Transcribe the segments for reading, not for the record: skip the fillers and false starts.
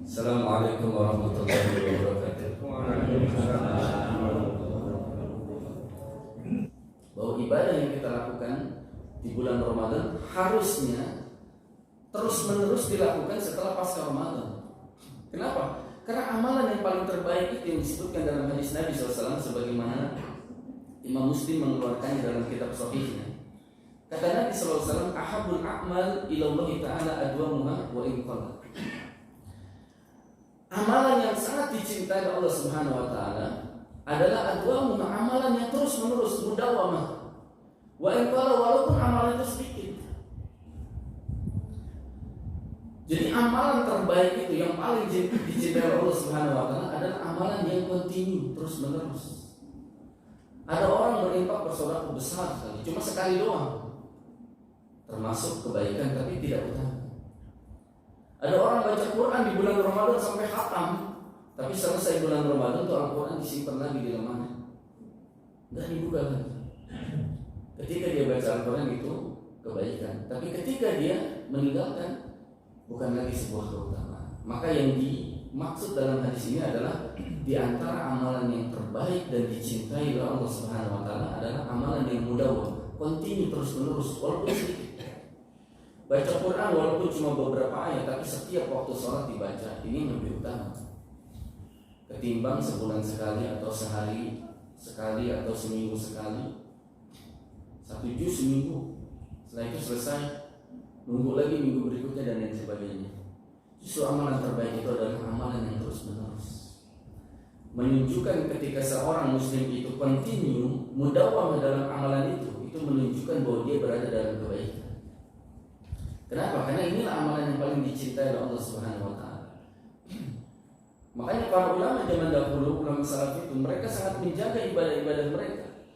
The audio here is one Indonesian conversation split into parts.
Assalamualaikum warahmatullahi wabarakatuh. Bahwa ibadah yang kita lakukan di bulan Ramadan harusnya terus-menerus dilakukan setelah pasca Ramadan. Kenapa? Karena amalan yang paling terbaik itu yang disebutkan dalam hadis Nabi SAW, sebagaimana Imam Muslim mengeluarkannya dalam kitab Sahihnya. Kata Nabi SAW, ahabul a'mal ilallahi ta'ala adwamuha wa in qalla. Amalan yang sangat dicintai oleh Allah Subhanahu wa taala adalah adwamuha, amalan yang terus-menerus mudawamah. Wa in qalla, walaupun amalan itu sedikit. Jadi amalan terbaik itu yang paling dicintai oleh Allah Subhanahu wa taala adalah amalan yang kontinu, terus-menerus. Ada orang berinfak bersedekah besar sekali, cuma sekali doang, termasuk kebaikan tapi tidak utama. Ada orang baca Quran di bulan Ramadan sampai khatam, tapi selesai bulan Ramadan tuh Al-Quran disimpan lagi di lemari, nggak dibuka lagi. Ketika dia baca Al-Quran itu kebaikan, tapi ketika dia meninggalkan bukan lagi sebuah keutamaan. Maka yang dimaksud dalam hadis ini adalah di antara amalan yang terbaik dan dicintai oleh Allah Subhanahu wa taala adalah amalan yang mudawwam, kontinu terus-menerus walaupun sedikit. Baca Quran walaupun cuma beberapa ayat, tapi setiap waktu sholat dibaca, ini lebih utama ketimbang sebulan sekali atau sehari sekali atau seminggu sekali, 1 juz seminggu, setelah itu selesai, nunggu lagi minggu berikutnya dan lain sebagainya. Justru amalan terbaik itu adalah amalan yang terus-menerus, menunjukkan ketika seorang muslim itu kontinu mudawwamah dalam amalan itu menunjukkan bahwa dia berada dalam kebaikan. Kenapa? Karena inilah amalan yang paling dicintai oleh Allah Subhanahu wa taala. Makanya para ulama zaman dahulu, ulama salaf itu, mereka sangat menjaga ibadah-ibadah mereka.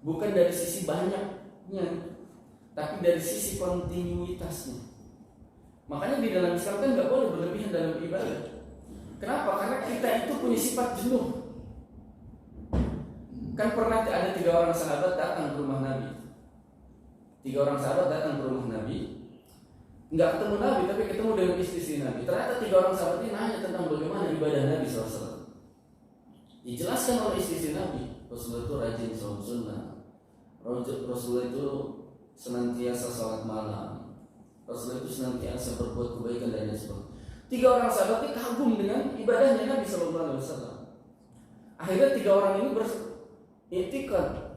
Bukan dari sisi banyaknya, tapi dari sisi kontinuitasnya. Makanya di dalam Islam kan nggak boleh berlebihan dalam ibadah. Kenapa? Karena kita itu punya sifat jenuh. Kan pernah ada 3 orang sahabat datang ke rumah Nabi. 3 orang sahabat datang ke rumah Nabi, nggak ketemu Nabi tapi ketemu dengan istri Nabi. Ternyata 3 orang sahabat ini nanya tentang bagaimana ibadah Nabi SAW. Dijelaskan oleh istri Nabi, Rasulullah itu rajin sholat sunnah, Rasulullah itu senantiasa sholat malam, Rasulullah itu senantiasa berbuat kebaikan dan lain sebagainya. 3 orang sahabat ini kagum dengan ibadahnya Nabi SAW. Akhirnya 3 orang ini beriktikad,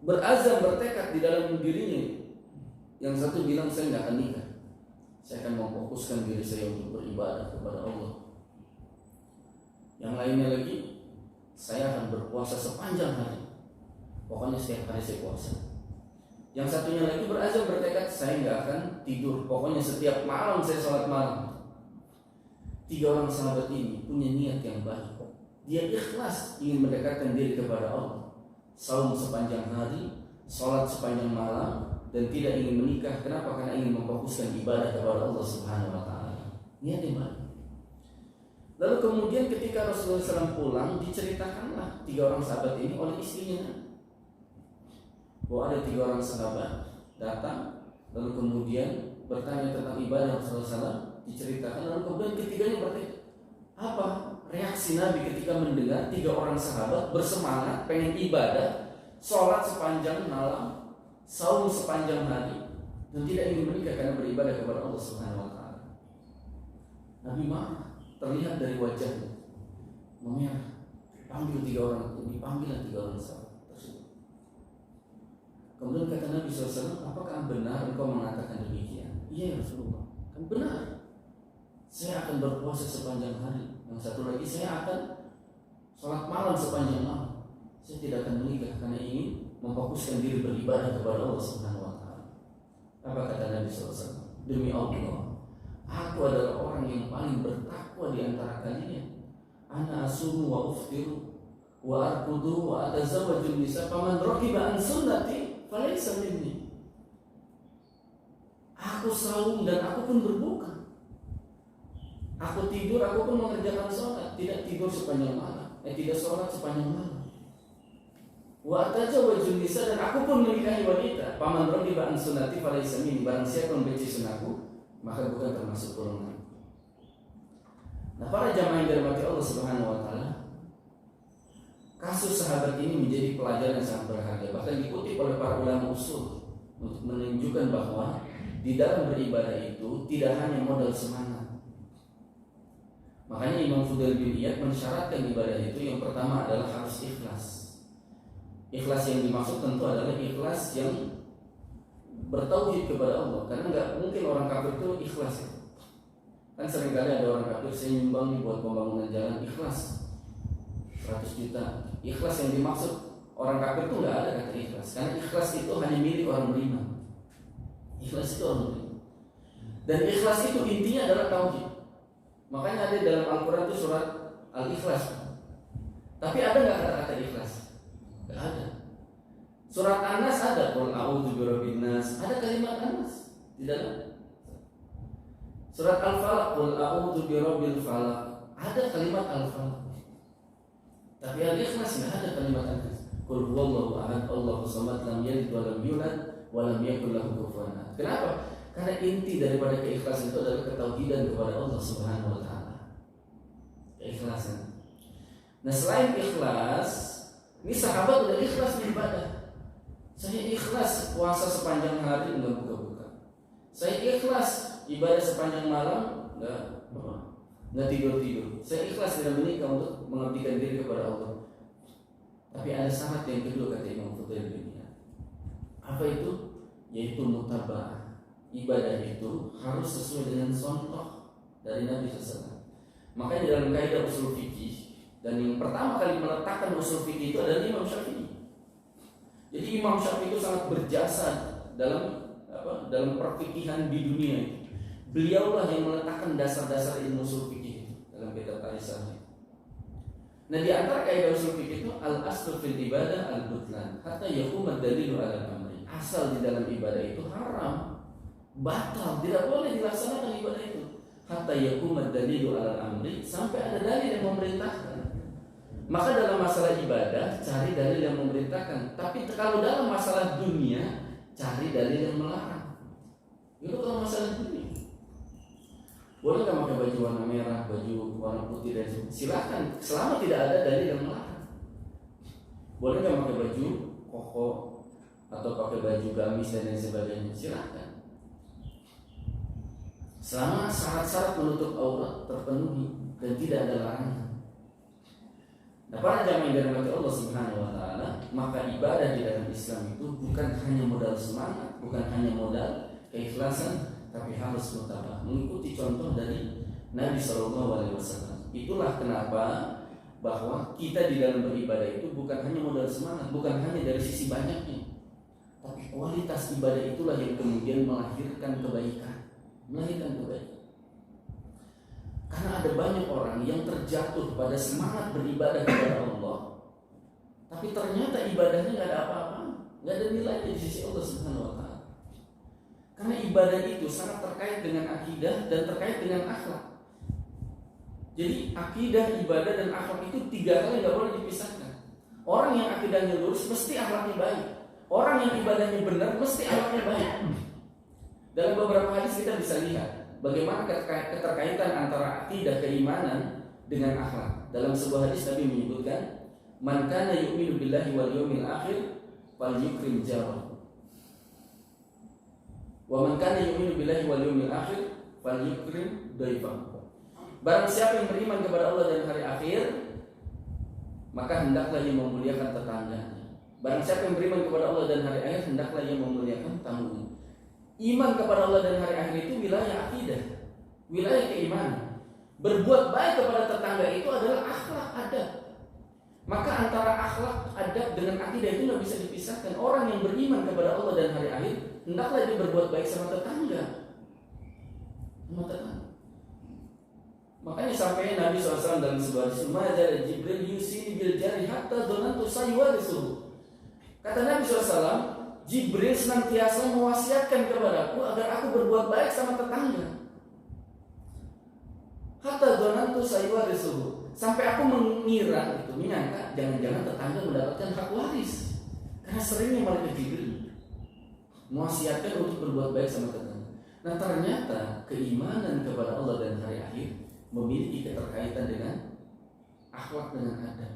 berazam, bertekad di dalam dirinya. Yang satu bilang, saya nggak akan nikah, saya akan memfokuskan diri saya untuk beribadah kepada Allah. Yang lainnya lagi, saya akan berpuasa sepanjang hari, pokoknya setiap hari saya puasa. Yang satunya lagi berazam, bertekad, saya nggak akan tidur, pokoknya setiap malam saya sholat malam. 3 orang sahabat ini punya niat yang baik. Dia ikhlas ingin mendekatkan diri kepada Allah, saum sepanjang hari, sholat sepanjang malam, dan tidak ingin menikah. Kenapa? Karena ingin memfokuskan ibadah kepada Allah Subhanahu wa taala. Niat yang baik. Lalu kemudian ketika Rasulullah SAW pulang, diceritakanlah 3 orang sahabat ini oleh istrinya, bahwa ada 3 orang sahabat datang, lalu kemudian bertanya tentang ibadah Rasulullah SAW, diceritakan. Lalu kemudian ketiganya bertanya, apa reaksi Nabi ketika mendengar 3 orang sahabat bersemangat pengen ibadah, sholat sepanjang malam, saum sepanjang hari, dan tidak ingin menikah karena beribadah kepada Allah Subhanahu wa taala. Nabi marah, terlihat dari wajahnya memerah. Panggil 3 orang itu, dipanggil 3 orang sahabat tersebut. Kemudian kata Nabi SAW, apakah benar engkau mengatakan demikian? Iya ya Rasulullah, kan benar. Saya akan berpuasa sepanjang hari. Yang satu lagi, saya akan sholat malam sepanjang malam. Saya tidak akan menikah karena ingin memfokuskan diri beribadah kepada Allah Subhanahu wa taala. Apa kata Nabi SAW? Demi Allah, aku adalah orang yang paling bertakwa di antara kalian. Ana asumu wa uftiru wa arkudu wa atazawwaju nisa, faman raqiba an sunnati falaysa minni. Aku saum dan aku pun berbuka. Aku tidur, aku pun mengerjakan sholat. Tidak tidur sepanjang malam, tidak sholat sepanjang malam. Wa atazawwaju nisa, dan aku pun menikahi wanita. Faman raqiba an sunnati falaysa minni. Barang siapa membenci sunnahku, maka bukan termasuk golongan. Nah, para jamaah yang dirahmati Allah Subhanahu wa taala, kasus sahabat ini menjadi pelajaran yang sangat berharga, bahkan dikutip oleh para ulama usul untuk menunjukkan bahwa di dalam beribadah itu tidak hanya modal semangat. Makanya Imam Fudail bin Iyad mensyaratkan ibadah itu yang pertama adalah harus ikhlas. Ikhlas yang dimaksud tentu adalah ikhlas yang bertauhid kepada Allah, karena nggak mungkin orang kafir itu ikhlas ya. Kan seringkali ada orang kafir, saya nyumbang buat pembangunan jalan, ikhlas 100 juta. Ikhlas yang dimaksud orang kafir itu nggak ada kata ikhlas, karena ikhlas itu hanya milik orang beriman. Ikhlas itu orang beriman, dan ikhlas itu intinya adalah tauhid. Makanya ada dalam Al-Quran itu surat Al-Ikhlas. Tapi ada nggak kata-kata ikhlas? Nggak ada. Surat An-Nas ada, Qul a'udzu birabbin nas, ada kalimat An-Nas di dalam. Surat Al-Falaq, Qul a'udzu birabbil falaq, ada kalimat Al-Falaq. Tapi Al-Ikhlas nggak ada kalimat An-Nas. Qul huwallahu ahad, Allahus samad, lam yalid wa lam yulad wa lam yakul lahu kufuwan ahad. Kenapa? Karena inti daripada keikhlasan itu adalah ketauhidan kepada Allah Subhanahu wa taala. Keikhlasan. Nah, selain ikhlas, ini sahabat udah ikhlas beribadah. Saya ikhlas puasa sepanjang hari enggak buka-buka. Saya ikhlas ibadah sepanjang malam enggak tidur-tidur. Saya ikhlas tidak menikah untuk mengabdikan diri kepada Allah. Tapi ada syarat yang kedua kata Imam Fudail bin Iyad. Apa itu? Yaitu mutaba'ah. Ibadah itu harus sesuai dengan contoh dari Nabi SAW. Makanya dalam kaidah usul fikih, dan yang pertama kali meletakkan usul fikih itu adalah Imam Syafi'i. Jadi Imam Syafi'i itu sangat berjasa dalam perfikihan di dunia itu. Beliaulah yang meletakkan dasar-dasar ilmu usul fikih itu dalam kitab Al-Islam. Nah, di antara kaidah usul fikih itu al-aslu fil ibadah al-butlan hatta yaquma ad-dalilu 'ala al-amri. Asal di dalam ibadah itu haram, batal, tidak boleh dilaksanakan ibadah itu hatta yaquma ad-dalilu 'ala al-amri, sampai ada dalil yang memerintahkan. Maka dalam masalah ibadah cari dalil yang memerintahkan, tapi kalau dalam masalah dunia cari dalil yang melarang. Itu kalau masalah dunia. Boleh nggak pakai baju warna merah, baju warna putih dan sebagainya? Silakan, selama tidak ada dalil yang melarang. Boleh nggak pakai baju koko atau pakai baju gamis dan lain sebagainya? Silakan. Selama syarat-syarat menutup aurat terpenuhi dan tidak ada larangan. Nah, para jamaah yang dirahmati Allah Subhanahu wa taala, maka ibadah di dalam Islam itu bukan hanya modal semangat, bukan hanya modal keikhlasan, tapi harus mutabah, mengikuti contoh dari Nabi SAW. Itulah kenapa bahwa kita di dalam beribadah itu bukan hanya modal semangat, bukan hanya dari sisi banyaknya, tapi kualitas ibadah itulah yang kemudian melahirkan kebaikan. Karena ada banyak orang yang terjatuh pada semangat beribadah kepada Allah, tapi ternyata ibadahnya nggak ada apa-apa, nggak ada nilainya di sisi Allah Subhanahu wa taala. Karena ibadah itu sangat terkait dengan akidah dan terkait dengan akhlak. Jadi akidah, ibadah, dan akhlak itu tiga hal yang nggak boleh dipisahkan. Orang yang akidahnya lurus mesti akhlaknya baik. Orang yang ibadahnya benar mesti akhlaknya baik. Dalam beberapa hadis kita bisa lihat bagaimana keterkaitan antara akidah, keimanan dengan akhlak. Dalam sebuah hadis Nabi menyebutkan, "Man kana yu'minu billahi wal yawmil akhir falyukrim jarahu. Wa man kana yu'minu billahi wal yawmil akhir falyukrim dhaifahu." Barang siapa yang beriman kepada Allah dan hari akhir, maka hendaklah ia memuliakan tetangganya. Barang siapa yang beriman kepada Allah dan hari akhir, hendaklah ia memuliakan tamunya. Iman kepada Allah dan hari akhir itu wilayah akidah, wilayah keimanan. Berbuat baik kepada tetangga itu adalah akhlak adab. Maka antara akhlak adab dengan akidah itu tidak bisa dipisahkan. Orang yang beriman kepada Allah dan hari akhir, hendaklah dia berbuat baik sama tetangga. Makanya sampai Nabi SAW dalam sebuah hadis, "Ma'adala Jibril yusini bil jari hatta dhanantu sayuwarisuhu." Kata Nabi SAW, Jibril senantiasa mewasiatkan kepadaku agar aku berbuat baik sama tetangga. Hatta dhanantu sayuwarisuhu, sampai aku menyangka jangan-jangan tetangga mendapatkan hak waris. Karena seringnya malaikat Jibril mewasiatkan untuk berbuat baik sama tetangga. Nah, ternyata keimanan kepada Allah dan hari akhir memiliki keterkaitan dengan akhlak, dengan adab.